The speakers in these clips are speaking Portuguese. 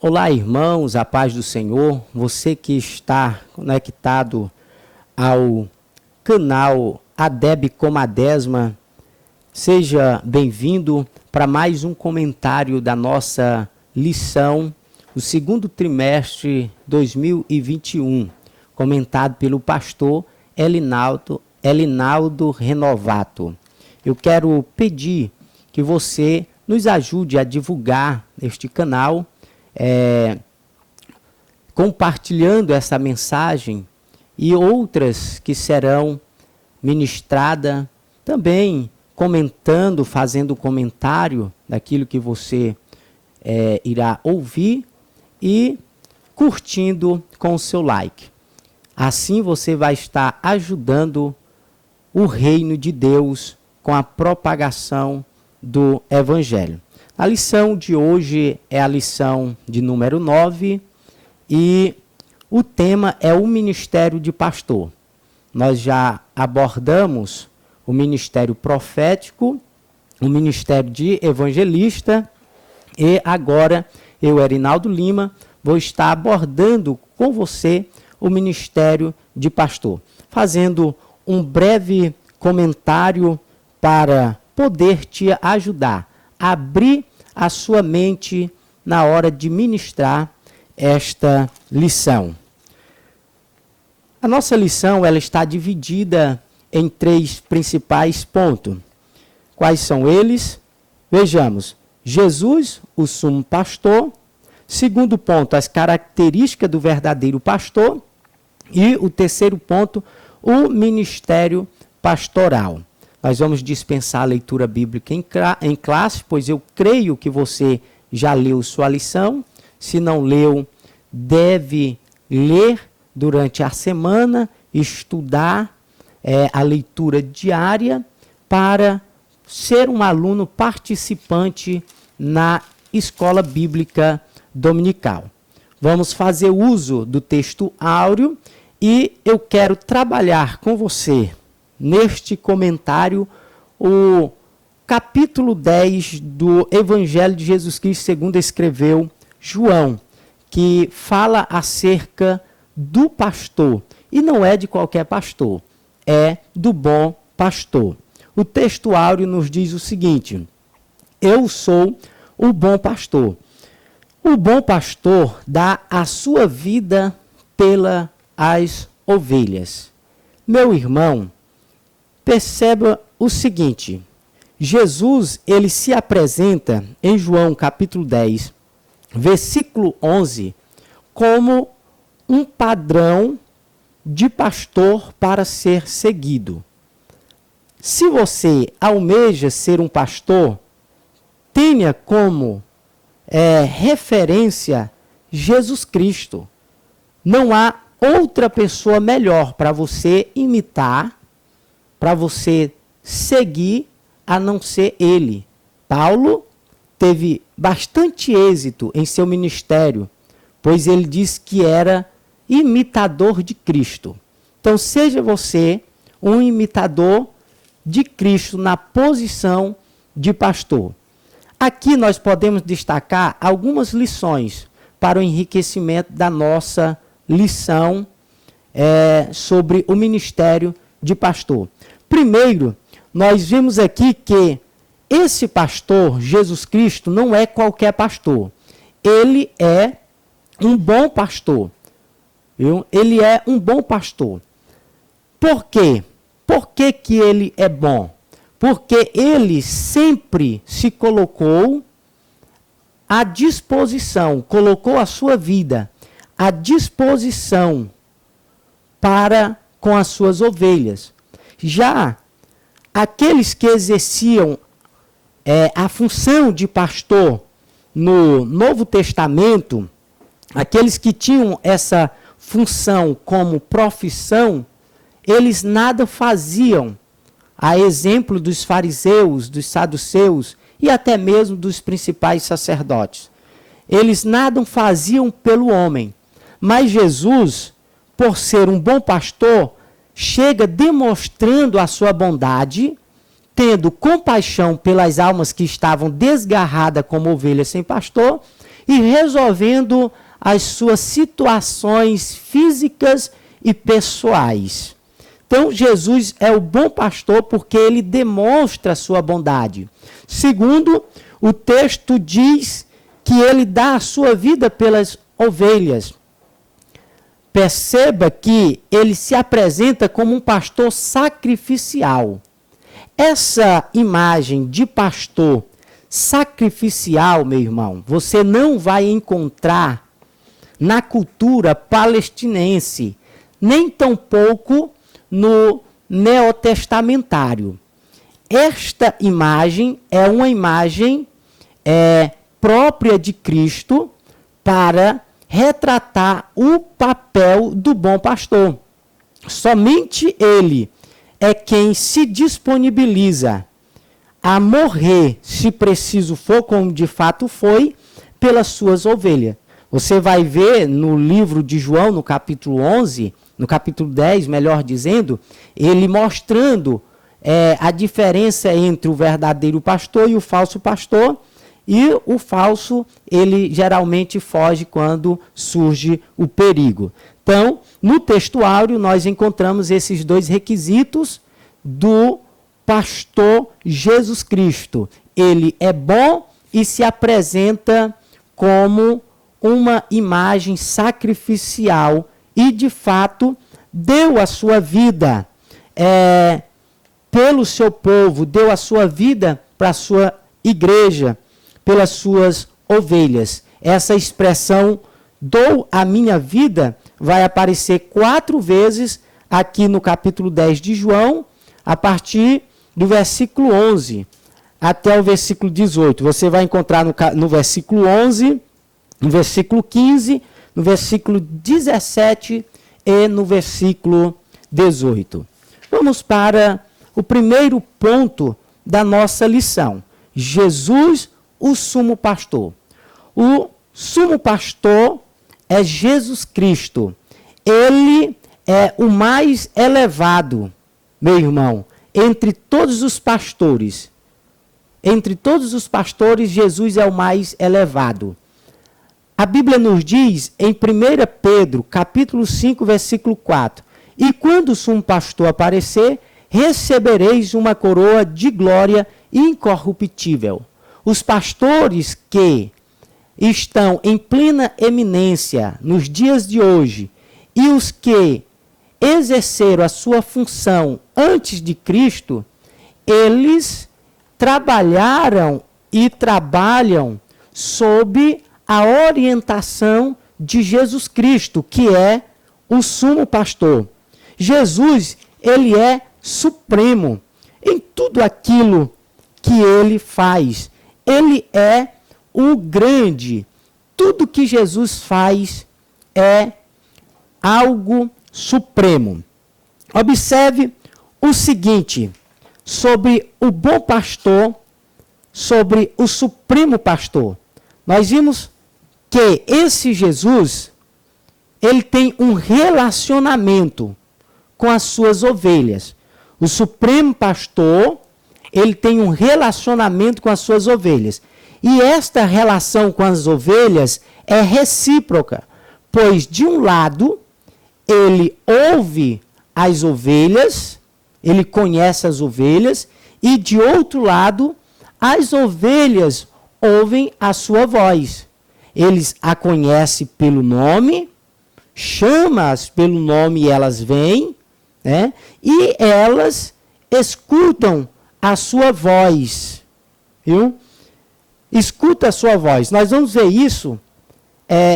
Olá, irmãos, a paz do Senhor. Você que está conectado ao canal ADEB Comadésima, seja bem-vindo para mais um comentário da nossa lição, o segundo trimestre 2021, comentado pelo pastor Elinaldo Renovato. Eu quero pedir que você nos ajude a divulgar este canal, compartilhando essa mensagem e outras que serão ministradas, também comentando, fazendo comentário daquilo que você irá ouvir e curtindo com o seu like. Assim você vai estar ajudando o reino de Deus com a propagação do Evangelho. A lição de hoje é a lição de número 9 e o tema é o ministério de pastor. Nós já abordamos o ministério profético, o ministério de evangelista e agora eu, Erinaldo Lima, vou estar abordando com você o ministério de pastor, fazendo um breve comentário para poder te ajudar a abrir a sua mente na hora de ministrar esta lição. A nossa lição ela está dividida em 3 principais pontos. Quais são eles? Vejamos. Jesus, o sumo pastor. Segundo ponto, as características do verdadeiro pastor. E o terceiro ponto, o ministério pastoral. Nós vamos dispensar a leitura bíblica em classe, pois eu creio que você já leu sua lição. Se não leu, deve ler durante a semana, estudar a leitura diária para ser um aluno participante na escola bíblica dominical. Vamos fazer uso do texto áureo e eu quero trabalhar com você neste comentário, o capítulo 10 do Evangelho de Jesus Cristo, segundo escreveu João, que fala acerca do pastor. E não é de qualquer pastor, é do bom pastor. O texto áureo nos diz o seguinte: eu sou o bom pastor. O bom pastor dá a sua vida pelas ovelhas. Meu irmão, perceba o seguinte, Jesus, ele se apresenta em João capítulo 10, versículo 11, como um padrão de pastor para ser seguido. Se você almeja ser um pastor, tenha como referência Jesus Cristo. Não há outra pessoa melhor para você imitar, para você seguir, a não ser ele. Paulo teve bastante êxito em seu ministério, pois ele disse que era imitador de Cristo. Então, seja você um imitador de Cristo na posição de pastor. Aqui nós podemos destacar algumas lições para o enriquecimento da nossa lição sobre o ministério de pastor. Primeiro, nós vimos aqui que esse pastor, Jesus Cristo, não é qualquer pastor. Ele é um bom pastor. Viu? Ele é um bom pastor. Por quê? Por que ele é bom? Porque ele sempre se colocou à disposição, colocou a sua vida à disposição para com as suas ovelhas. Já aqueles que exerciam a função de pastor no Novo Testamento, aqueles que tinham essa função como profissão, eles nada faziam, a exemplo dos fariseus, dos saduceus e até mesmo dos principais sacerdotes. Eles nada faziam pelo homem, mas Jesus, por ser um bom pastor, chega demonstrando a sua bondade, tendo compaixão pelas almas que estavam desgarradas como ovelhas sem pastor, e resolvendo as suas situações físicas e pessoais. Então, Jesus é o bom pastor porque ele demonstra a sua bondade. Segundo, o texto diz que ele dá a sua vida pelas ovelhas. Perceba que ele se apresenta como um pastor sacrificial. Essa imagem de pastor sacrificial, meu irmão, você não vai encontrar na cultura palestinense, nem tampouco no neotestamentário. Esta imagem é uma imagem própria de Cristo para retratar o papel do bom pastor. Somente ele é quem se disponibiliza a morrer, se preciso for, como de fato foi, pelas suas ovelhas. Você vai ver no livro de João, no capítulo 11, no capítulo 10, melhor dizendo, ele mostrando a diferença entre o verdadeiro pastor e o falso pastor. E o falso, ele geralmente foge quando surge o perigo. Então, no textuário, nós encontramos esses dois requisitos do pastor Jesus Cristo. Ele é bom e se apresenta como uma imagem sacrificial e, de fato, deu a sua vida pelo seu povo, deu a sua vida para a sua igreja, pelas suas ovelhas. Essa expressão, dou a minha vida, vai aparecer 4 vezes aqui no capítulo 10 de João, a partir do versículo 11 até o versículo 18. Você vai encontrar no versículo 11, no versículo 15, no versículo 17 e no versículo 18. Vamos para o primeiro ponto da nossa lição. Jesus, o sumo pastor. O sumo pastor é Jesus Cristo. Ele é o mais elevado, meu irmão, entre todos os pastores. Entre todos os pastores, Jesus é o mais elevado. A Bíblia nos diz em 1 Pedro, capítulo 5, versículo 4, e quando o sumo pastor aparecer, recebereis uma coroa de glória incorruptível. Os pastores que estão em plena eminência nos dias de hoje e os que exerceram a sua função antes de Cristo, eles trabalharam e trabalham sob a orientação de Jesus Cristo, que é o sumo pastor. Jesus, ele é supremo em tudo aquilo que ele faz. Ele é o grande. Tudo que Jesus faz é algo supremo. Observe o seguinte, sobre o bom pastor, sobre o supremo pastor. Nós vimos que esse Jesus, ele tem um relacionamento com as suas ovelhas. O supremo pastor, ele tem um relacionamento com as suas ovelhas. E esta relação com as ovelhas é recíproca, pois de um lado, ele ouve as ovelhas, ele conhece as ovelhas, e de outro lado, as ovelhas ouvem a sua voz. Eles a conhecem pelo nome, chama-as pelo nome e elas vêm, né? E elas escutam a sua voz, viu? Escuta a sua voz. Nós vamos ver isso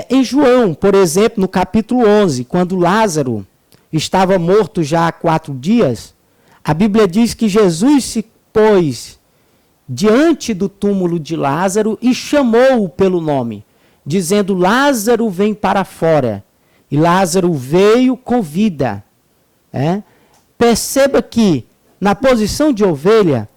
em João, por exemplo, no capítulo 11, quando Lázaro estava morto já há 4 dias, a Bíblia diz que Jesus se pôs diante do túmulo de Lázaro e chamou-o pelo nome, dizendo, Lázaro, vem para fora. E Lázaro veio com vida. Perceba que, na posição de ovelha,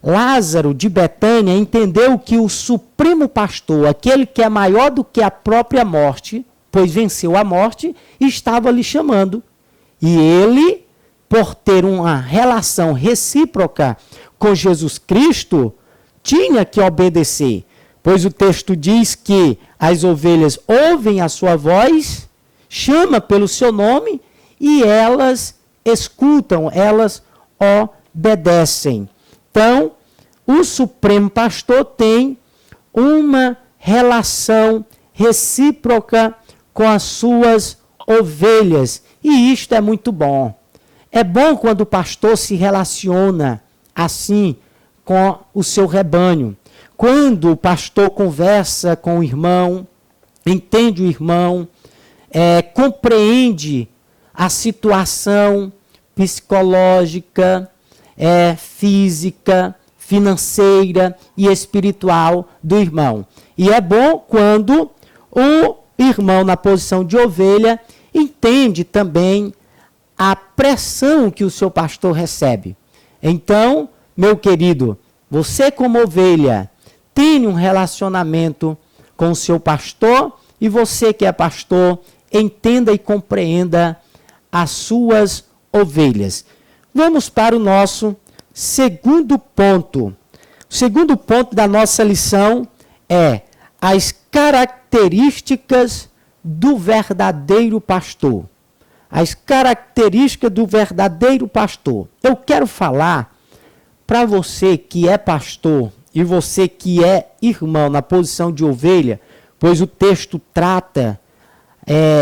Lázaro de Betânia entendeu que o supremo pastor, aquele que é maior do que a própria morte, pois venceu a morte, estava lhe chamando. E ele, por ter uma relação recíproca com Jesus Cristo, tinha que obedecer. Pois o texto diz que as ovelhas ouvem a sua voz, chama pelo seu nome e elas escutam, elas obedecem. Então, o Supremo Pastor tem uma relação recíproca com as suas ovelhas. E isto é muito bom. É bom quando o pastor se relaciona assim com o seu rebanho. Quando o pastor conversa com o irmão, entende o irmão, compreende a situação psicológica, física, financeira e espiritual do irmão. E é bom quando o irmão, na posição de ovelha, entende também a pressão que o seu pastor recebe. Então, meu querido, você como ovelha, tenha um relacionamento com o seu pastor, e você que é pastor, entenda e compreenda as suas ovelhas. Vamos para o nosso segundo ponto. O segundo ponto da nossa lição é as características do verdadeiro pastor. As características do verdadeiro pastor. Eu quero falar para você que é pastor e você que é irmão na posição de ovelha, pois o texto trata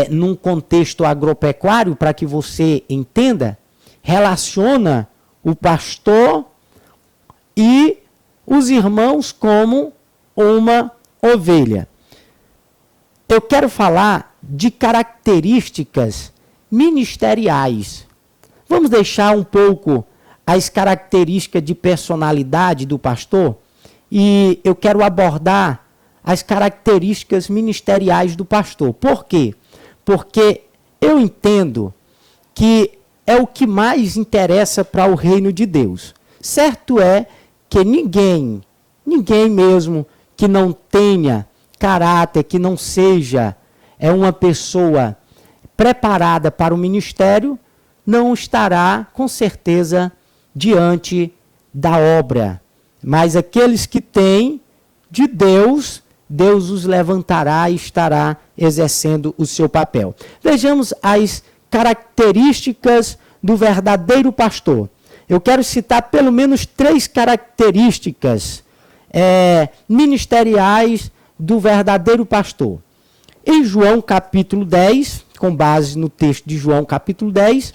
num contexto agropecuário, para que você entenda, relaciona o pastor e os irmãos como uma ovelha. Eu quero falar de características ministeriais. Vamos deixar um pouco as características de personalidade do pastor e eu quero abordar as características ministeriais do pastor. Por quê? Porque eu entendo que é o que mais interessa para o reino de Deus. Certo é que ninguém mesmo que não tenha caráter, que não seja uma pessoa preparada para o ministério, não estará, com certeza, diante da obra. Mas aqueles que têm de Deus, Deus os levantará e estará exercendo o seu papel. Vejamos as características do verdadeiro pastor. Eu quero citar pelo menos 3 características ministeriais do verdadeiro pastor. Em João capítulo 10, com base no texto de João capítulo 10,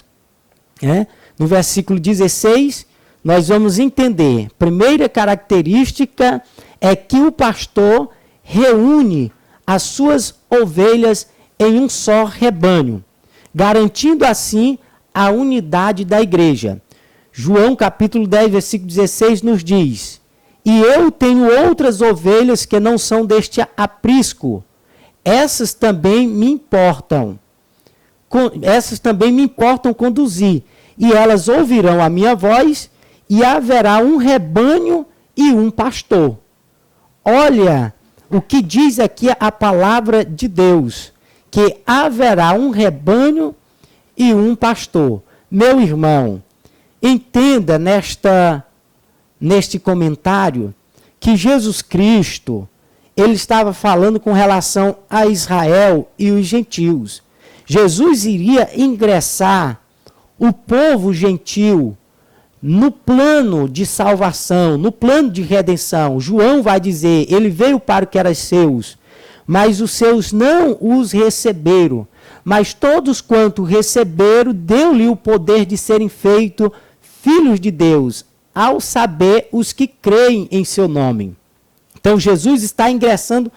no versículo 16, nós vamos entender. Primeira característica é que o pastor reúne as suas ovelhas em um só rebanho, garantindo assim a unidade da igreja. João capítulo 10, versículo 16 nos diz: e eu tenho outras ovelhas que não são deste aprisco, essas também me importam conduzir, e elas ouvirão a minha voz, e haverá um rebanho e um pastor. Olha o que diz aqui a palavra de Deus, que haverá um rebanho e um pastor. Meu irmão, entenda neste comentário que Jesus Cristo, ele estava falando com relação a Israel e os gentios. Jesus iria ingressar o povo gentil no plano de salvação, no plano de redenção. João vai dizer, ele veio para o que era seus, mas os seus não os receberam. Mas todos quanto receberam, deu-lhe o poder de serem feitos filhos de Deus, ao saber os que creem em seu nome. Então Jesus está ingressando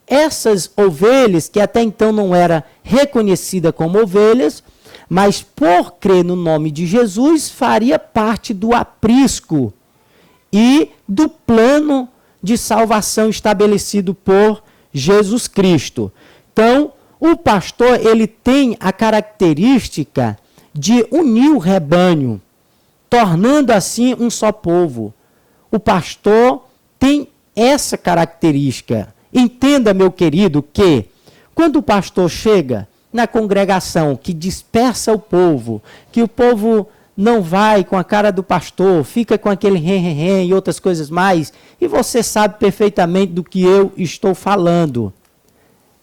essas ovelhas, que até então não era reconhecida como ovelhas, mas por crer no nome de Jesus, faria parte do aprisco e do plano de salvação estabelecido por Jesus Cristo. Então, o pastor, ele tem a característica de unir o rebanho, tornando assim um só povo. O pastor tem essa característica. Entenda, meu querido, que quando o pastor chega na congregação que dispersa o povo, que o povo não vai com a cara do pastor, fica com aquele rem e outras coisas mais, e você sabe perfeitamente do que eu estou falando.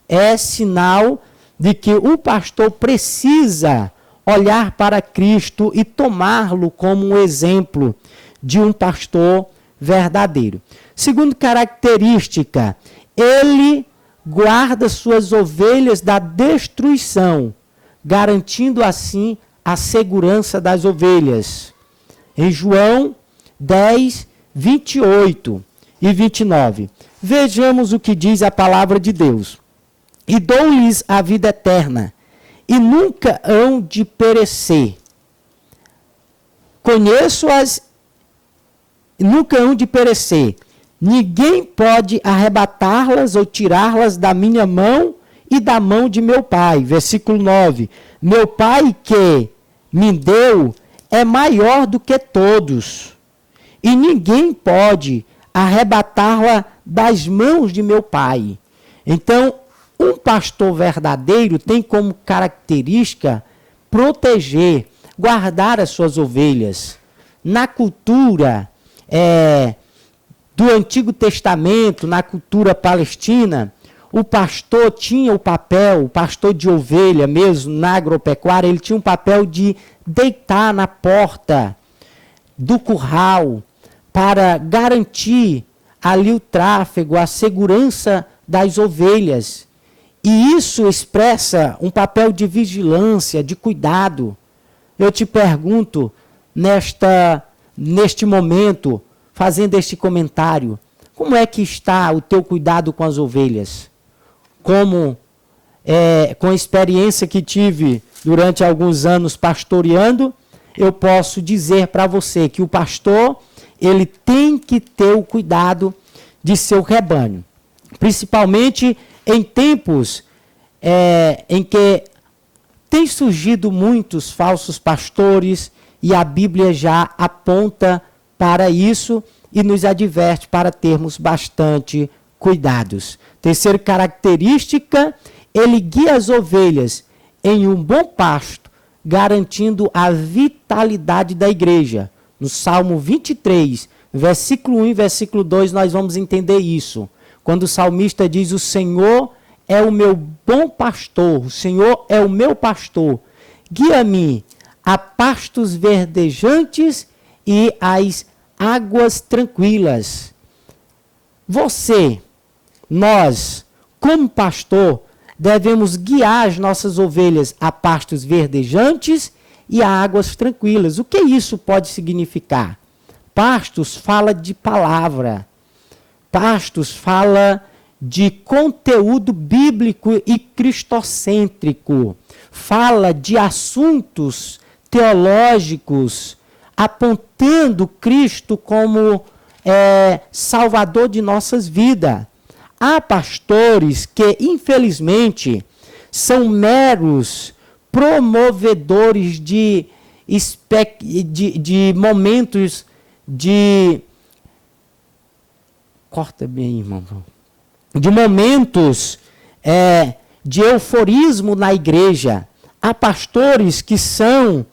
É sinal de que o pastor precisa olhar para Cristo e tomá-lo como um exemplo de um pastor verdadeiro. Segunda característica, ele guarda suas ovelhas da destruição, garantindo assim a segurança das ovelhas. Em João 10, 28 e 29. Vejamos o que diz a palavra de Deus. E dou-lhes a vida eterna, e nunca hão de perecer. Conheço-as, nunca hão de perecer. Ninguém pode arrebatá-las ou tirá-las da minha mão e da mão de meu Pai. Versículo 9. Meu Pai que me deu é maior do que todos, e ninguém pode arrebatá-la das mãos de meu Pai. Então, um pastor verdadeiro tem como característica proteger, guardar as suas ovelhas. Na cultura do Antigo Testamento, na cultura palestina, o pastor tinha o papel, o pastor de ovelha mesmo, na agropecuária, ele tinha um papel de deitar na porta do curral para garantir ali o tráfego, a segurança das ovelhas. E isso expressa um papel de vigilância, de cuidado. Eu te pergunto, neste momento, fazendo este comentário, como é que está o teu cuidado com as ovelhas? Com a experiência que tive durante alguns anos pastoreando, eu posso dizer para você que o pastor, ele tem que ter o cuidado de seu rebanho. Principalmente em tempos em que tem surgido muitos falsos pastores e a Bíblia já aponta para isso e nos adverte para termos bastante cuidados. Terceira característica, ele guia as ovelhas em um bom pasto, garantindo a vitalidade da igreja. No Salmo 23, versículo 1 e versículo 2, nós vamos entender isso. Quando o salmista diz, o Senhor é o meu bom pastor, o Senhor é o meu pastor, guia-me a pastos verdejantes e às águas tranquilas. Nós, como pastor, devemos guiar as nossas ovelhas a pastos verdejantes e a águas tranquilas. O que isso pode significar? Pastos fala de palavra. Pastos fala de conteúdo bíblico e cristocêntrico. Fala de assuntos teológicos, apontando Cristo como Salvador de nossas vidas. Há pastores que, infelizmente, são meros promovedores de momentos de... Corta bem, irmão. De momentos de euforismo na igreja. Há pastores que são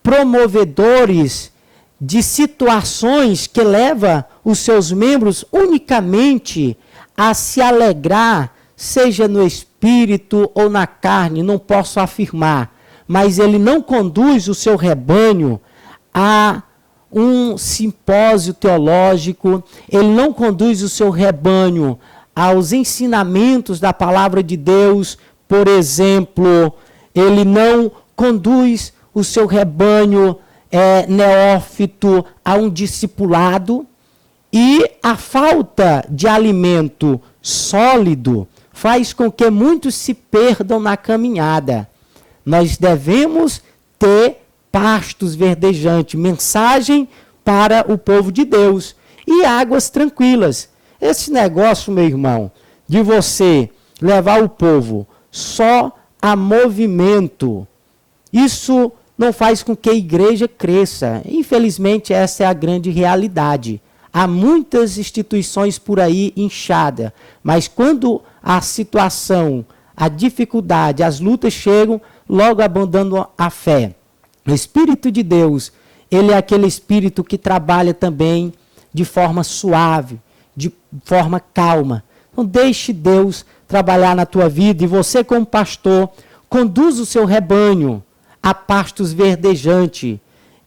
promovedores de situações que levam os seus membros unicamente a se alegrar, seja no espírito ou na carne, não posso afirmar, mas ele não conduz o seu rebanho a um simpósio teológico, ele não conduz o seu rebanho aos ensinamentos da palavra de Deus, por exemplo, ele não conduz o seu rebanho neófito a um discipulado, e a falta de alimento sólido faz com que muitos se perdam na caminhada. Nós devemos ter pastos verdejantes, mensagem para o povo de Deus e águas tranquilas. Esse negócio, meu irmão, de você levar o povo só a movimento, isso não faz com que a igreja cresça. Infelizmente, essa é a grande realidade. Há muitas instituições por aí inchadas, mas quando a situação, a dificuldade, as lutas chegam, logo abandonam a fé. O Espírito de Deus ele é aquele espírito que trabalha também de forma suave, de forma calma. Então deixe Deus trabalhar na tua vida e você, como pastor, conduz o seu rebanho a pastos verdejantes.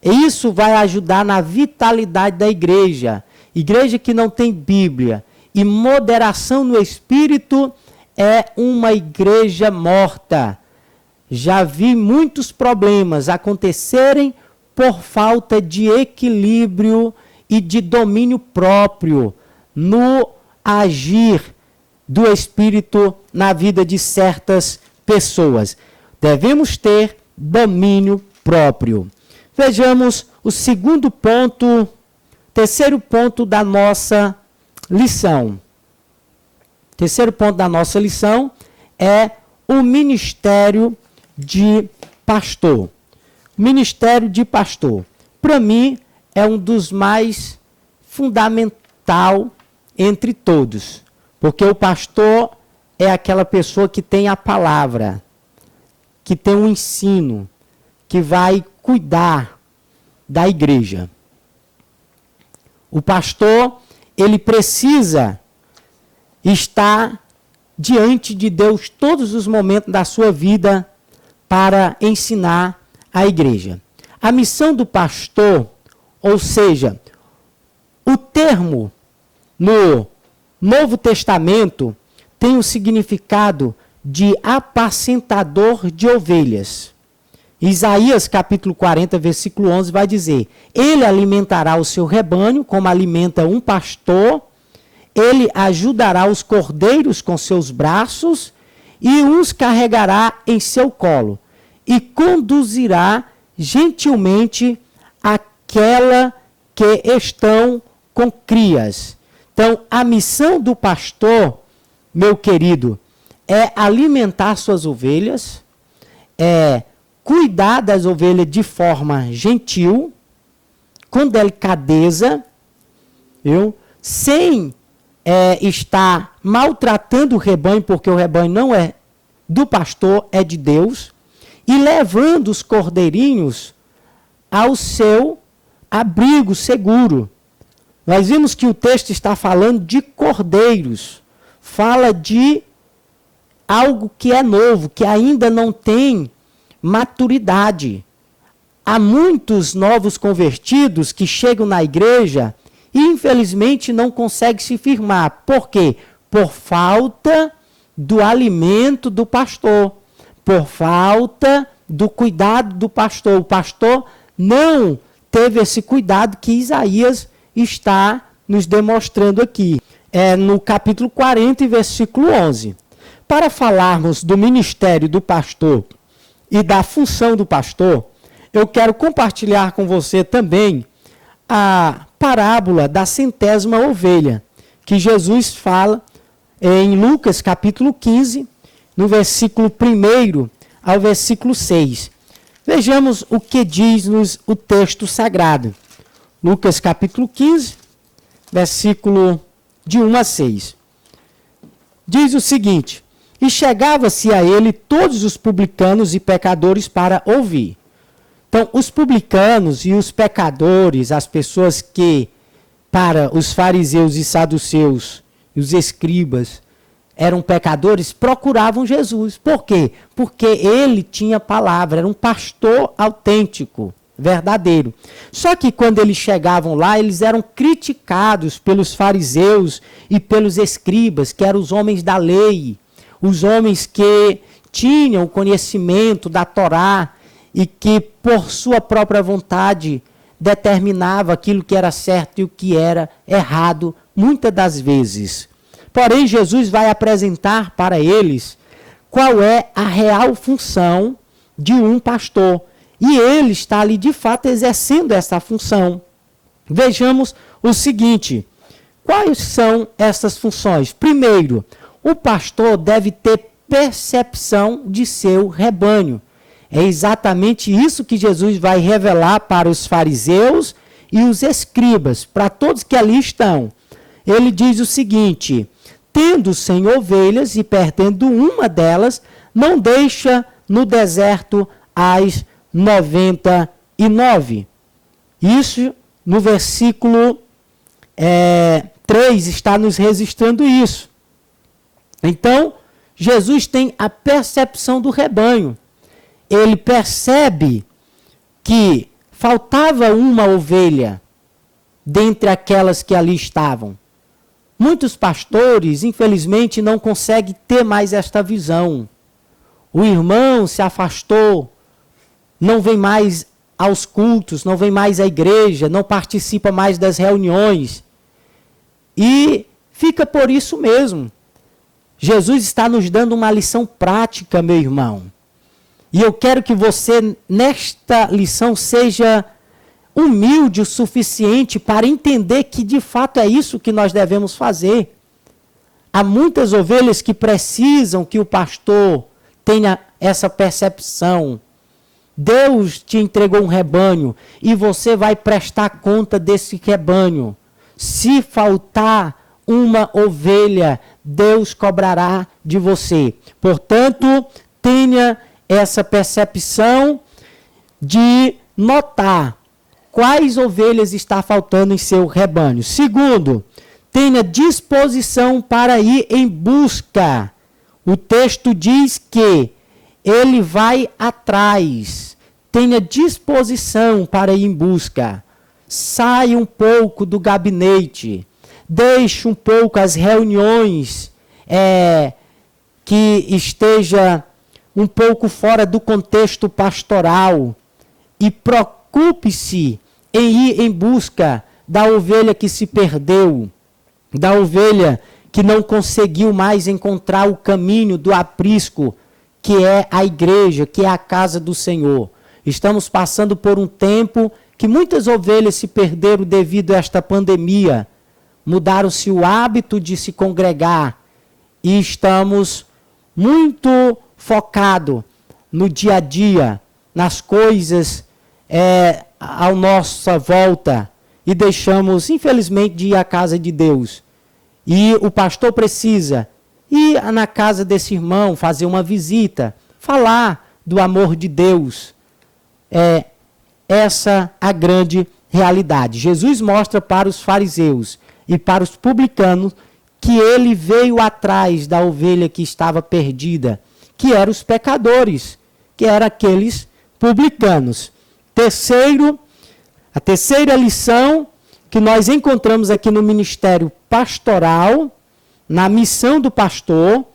E isso vai ajudar na vitalidade da igreja. Igreja que não tem Bíblia e moderação no espírito é uma igreja morta. Já vi muitos problemas acontecerem por falta de equilíbrio e de domínio próprio no agir do Espírito na vida de certas pessoas. Devemos ter domínio próprio. Vejamos o terceiro ponto da nossa lição. Terceiro ponto da nossa lição é o ministério de pastor. O ministério de pastor, para mim, é um dos mais fundamental entre todos. Porque o pastor é aquela pessoa que tem a palavra, que tem um ensino, que vai cuidar da igreja. O pastor, ele precisa estar diante de Deus todos os momentos da sua vida para ensinar a igreja. A missão do pastor, ou seja, o termo no Novo Testamento tem o significado de apacentador de ovelhas. Isaías capítulo 40, versículo 11 vai dizer: ele alimentará o seu rebanho como alimenta um pastor, ele ajudará os cordeiros com seus braços e os carregará em seu colo e conduzirá gentilmente aquela que estão com crias. Então, a missão do pastor, meu querido, é alimentar suas ovelhas, é cuidar das ovelhas de forma gentil, com delicadeza, viu? Sem estar maltratando o rebanho, porque o rebanho não é do pastor, é de Deus, e levando os cordeirinhos ao seu abrigo seguro. Nós vimos que o texto está falando de cordeiros, fala de algo que é novo, que ainda não tem maturidade. Há muitos novos convertidos que chegam na igreja e infelizmente não conseguem se firmar. Por quê? Por falta do alimento do pastor, por falta do cuidado do pastor. O pastor não teve esse cuidado que Isaías está nos demonstrando aqui. No capítulo 40, versículo 11. Para falarmos do ministério do pastor e da função do pastor, eu quero compartilhar com você também a parábola da centésima ovelha, que Jesus fala em Lucas capítulo 15, no versículo 1 ao versículo 6. Vejamos o que diz-nos o texto sagrado. Lucas capítulo 15, versículo de 1 a 6. Diz o seguinte: e chegava-se a ele todos os publicanos e pecadores para ouvir. Então, os publicanos e os pecadores, as pessoas que, para os fariseus e saduceus e os escribas, eram pecadores, procuravam Jesus. Por quê? Porque ele tinha palavra, era um pastor autêntico, verdadeiro. Só que quando eles chegavam lá, eles eram criticados pelos fariseus e pelos escribas, que eram os homens da lei, os homens que tinham conhecimento da Torá e que, por sua própria vontade, determinava aquilo que era certo e o que era errado, muitas das vezes. Porém, Jesus vai apresentar para eles qual é a real função de um pastor. E ele está ali, de fato, exercendo essa função. Vejamos o seguinte: quais são essas funções? Primeiro, o pastor deve ter percepção de seu rebanho. É exatamente isso que Jesus vai revelar para os fariseus e os escribas, para todos que ali estão. Ele diz o seguinte: tendo 100 ovelhas e perdendo uma delas, não deixa no deserto as 99. Isso no versículo 3 está nos registrando isso. Então, Jesus tem a percepção do rebanho. Ele percebe que faltava uma ovelha dentre aquelas que ali estavam. Muitos pastores, infelizmente, não conseguem ter mais esta visão. O irmão se afastou, não vem mais aos cultos, não vem mais à igreja, não participa mais das reuniões. E fica por isso mesmo. Jesus está nos dando uma lição prática, meu irmão. E eu quero que você, nesta lição, seja humilde o suficiente para entender que, de fato, é isso que nós devemos fazer. Há muitas ovelhas que precisam que o pastor tenha essa percepção. Deus te entregou um rebanho e você vai prestar conta desse rebanho. Se faltar uma ovelha, Deus cobrará de você. Portanto, tenha essa percepção de notar quais ovelhas está faltando em seu rebanho. Segundo, tenha disposição para ir em busca. O texto diz que ele vai atrás. Tenha disposição para ir em busca. Saia um pouco do gabinete. Deixe um pouco as reuniões que esteja um pouco fora do contexto pastoral. E preocupe-se em ir em busca da ovelha que se perdeu, da ovelha que não conseguiu mais encontrar o caminho do aprisco, que é a igreja, que é a casa do Senhor. Estamos passando por um tempo que muitas ovelhas se perderam devido a esta pandemia. Mudaram-se o hábito de se congregar e estamos muito focados no dia a dia, nas coisas à nossa volta e deixamos, infelizmente, de ir à casa de Deus. E o pastor precisa ir na casa desse irmão, fazer uma visita, falar do amor de Deus. Essa a grande realidade. Jesus mostra para os fariseus e para os publicanos que ele veio atrás da ovelha que estava perdida, que eram os pecadores, que eram aqueles publicanos. A terceira lição que nós encontramos aqui no ministério pastoral, na missão do pastor,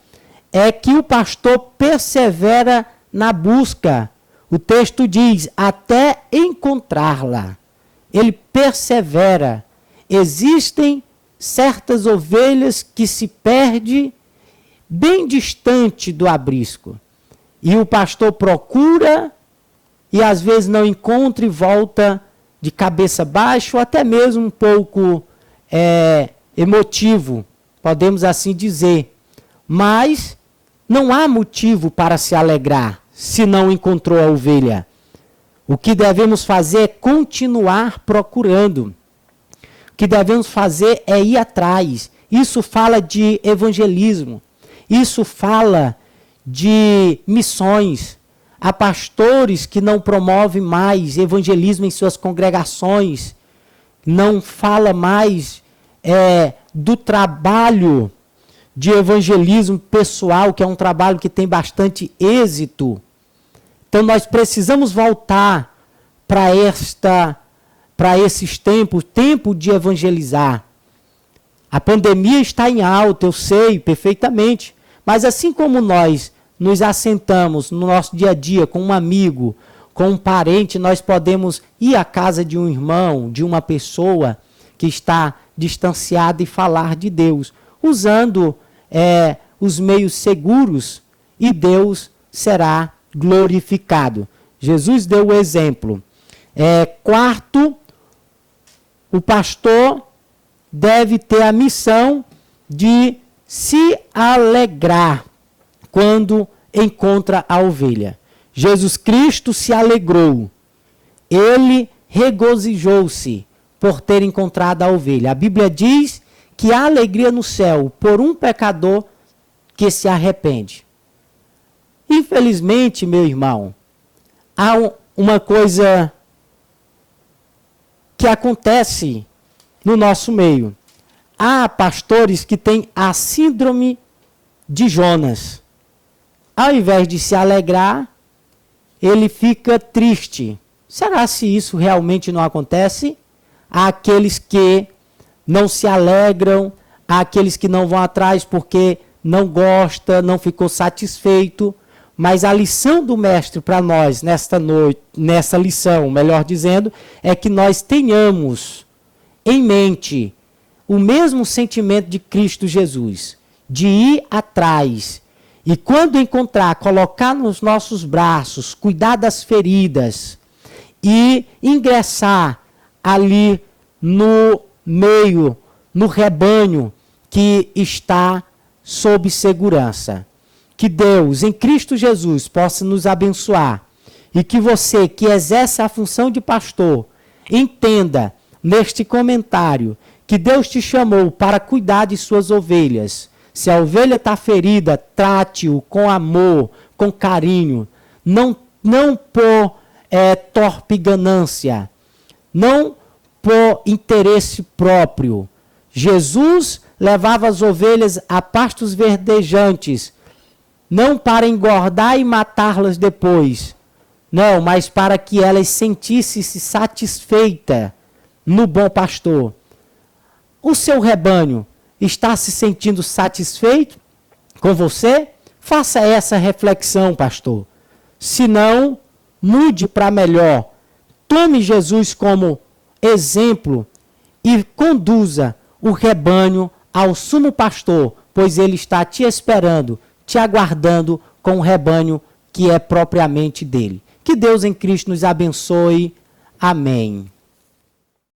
é que o pastor persevera na busca. O texto diz, até encontrá-la. Ele persevera. Existem certas ovelhas que se perdem bem distante do aprisco. E o pastor procura e às vezes não encontra e volta de cabeça baixa ou até mesmo um pouco emotivo, podemos assim dizer. Mas não há motivo para se alegrar se não encontrou a ovelha. O que devemos fazer é continuar procurando. O que devemos fazer é ir atrás. Isso fala de evangelismo. Isso fala de missões. Há pastores que não promovem mais evangelismo em suas congregações. Não fala mais do trabalho de evangelismo pessoal, que é um trabalho que tem bastante êxito. Então nós precisamos voltar para esses tempos, tempo de evangelizar. A pandemia está em alta, eu sei perfeitamente, mas assim como nós nos assentamos no nosso dia a dia com um amigo, com um parente, nós podemos ir à casa de um irmão, de uma pessoa que está distanciada e falar de Deus, usando os meios seguros, e Deus será glorificado. Jesus deu o exemplo. Quarto, o pastor deve ter a missão de se alegrar quando encontra a ovelha. Jesus Cristo se alegrou. Ele regozijou-se por ter encontrado a ovelha. A Bíblia diz que há alegria no céu por um pecador que se arrepende. Infelizmente, meu irmão, há uma coisa que acontece no nosso meio. Há pastores que têm a síndrome de Jonas. Ao invés de se alegrar, ele fica triste. Será se isso realmente não acontece? Há aqueles que não se alegram, há aqueles que não vão atrás porque não gosta, não ficou satisfeito. Mas a lição do mestre para nós nesta noite, nessa lição, melhor dizendo, é que nós tenhamos em mente o mesmo sentimento de Cristo Jesus, de ir atrás e quando encontrar, colocar nos nossos braços, cuidar das feridas e ingressar ali no meio, no rebanho que está sob segurança. Que Deus, em Cristo Jesus, possa nos abençoar e que você que exerce a função de pastor, entenda neste comentário que Deus te chamou para cuidar de suas ovelhas. Se a ovelha está ferida, trate-o com amor, com carinho, não por torpe ganância, não por interesse próprio. Jesus levava as ovelhas a pastos verdejantes, não para engordar e matá-las depois, não, mas para que elas sentissem-se satisfeitas no bom pastor. O seu rebanho está se sentindo satisfeito com você? Faça essa reflexão, pastor. Se não, mude para melhor. Tome Jesus como exemplo e conduza o rebanho ao sumo pastor, pois ele está te esperando, te aguardando com o rebanho que é propriamente dele. Que Deus em Cristo nos abençoe. Amém.